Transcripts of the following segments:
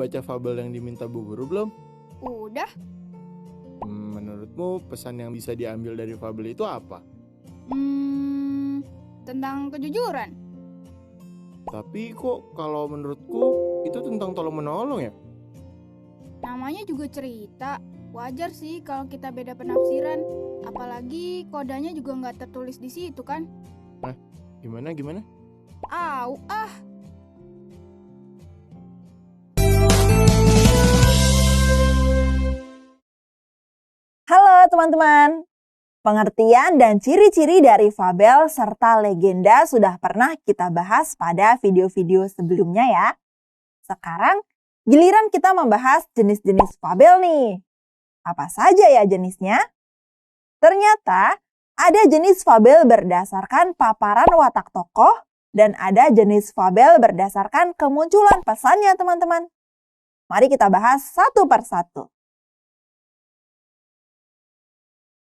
Baca fabel yang diminta Bu Guru belum? Udah. Menurutmu pesan yang bisa diambil dari fabel itu apa? Tentang kejujuran. Tapi kok kalau menurutku itu tentang tolong-menolong ya? Namanya juga cerita. Wajar sih kalau kita beda penafsiran. Apalagi kodanya juga nggak tertulis di situ kan? Gimana? Au, ah. Halo teman-teman, pengertian dan ciri-ciri dari fabel serta legenda sudah pernah kita bahas pada video-video sebelumnya ya. Sekarang giliran kita membahas jenis-jenis fabel nih. Apa saja ya jenisnya? Ternyata ada jenis fabel berdasarkan paparan watak tokoh dan ada jenis fabel berdasarkan kemunculan pesannya teman-teman. Mari kita bahas satu persatu.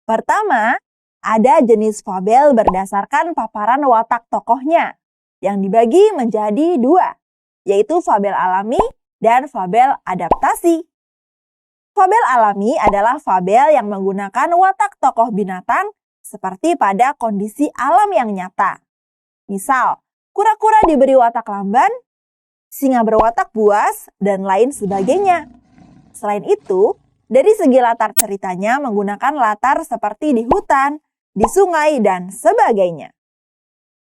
Pertama, ada jenis fabel berdasarkan paparan watak tokohnya yang dibagi menjadi dua, yaitu fabel alami dan fabel adaptasi. Fabel alami adalah fabel yang menggunakan watak tokoh binatang seperti pada kondisi alam yang nyata. Misal, kura-kura diberi watak lamban, singa berwatak buas, dan lain sebagainya. Selain itu, dari segi latar ceritanya menggunakan latar seperti di hutan, di sungai, dan sebagainya.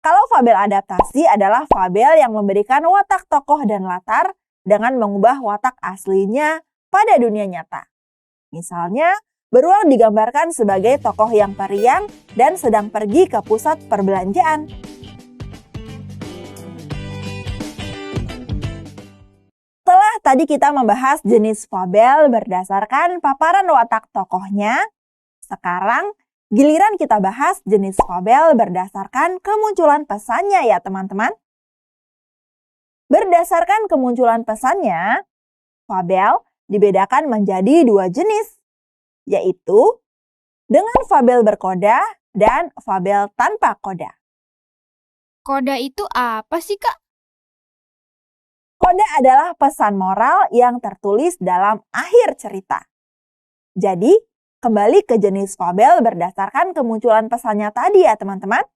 Kalau fabel adaptasi adalah fabel yang memberikan watak tokoh dan latar dengan mengubah watak aslinya pada dunia nyata. Misalnya, beruang digambarkan sebagai tokoh yang periang dan sedang pergi ke pusat perbelanjaan. Setelah tadi kita membahas jenis fabel berdasarkan paparan watak tokohnya, sekarang giliran kita bahas jenis fabel berdasarkan kemunculan pesannya ya teman-teman. Berdasarkan kemunculan pesannya, fabel dibedakan menjadi dua jenis, yaitu dengan fabel berkoda dan fabel tanpa koda. Koda itu apa sih, Kak? Koda adalah pesan moral yang tertulis dalam akhir cerita. Jadi, kembali ke jenis fabel berdasarkan kemunculan pesannya tadi ya teman-teman.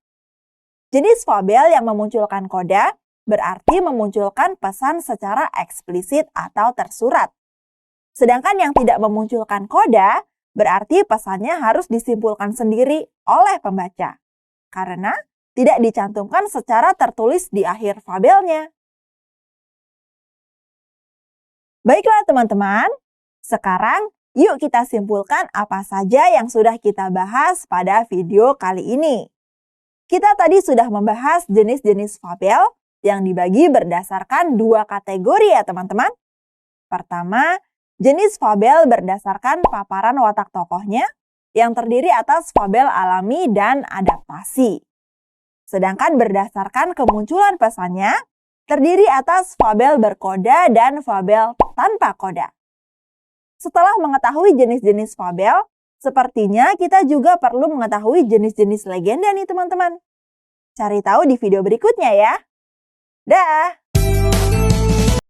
Jenis fabel yang memunculkan koda berarti memunculkan pesan secara eksplisit atau tersurat. Sedangkan yang tidak memunculkan koda berarti pesannya harus disimpulkan sendiri oleh pembaca. Karena tidak dicantumkan secara tertulis di akhir fabelnya. Baiklah teman-teman, sekarang yuk kita simpulkan apa saja yang sudah kita bahas pada video kali ini. Kita tadi sudah membahas jenis-jenis fabel yang dibagi berdasarkan dua kategori ya teman-teman. Pertama, jenis fabel berdasarkan paparan watak tokohnya yang terdiri atas fabel alami dan adaptasi. Sedangkan berdasarkan kemunculan pesannya, terdiri atas fabel berkoda dan fabel tanpa koda. Setelah mengetahui jenis-jenis fabel, sepertinya kita juga perlu mengetahui jenis-jenis legenda nih teman-teman. Cari tahu di video berikutnya ya. Dah!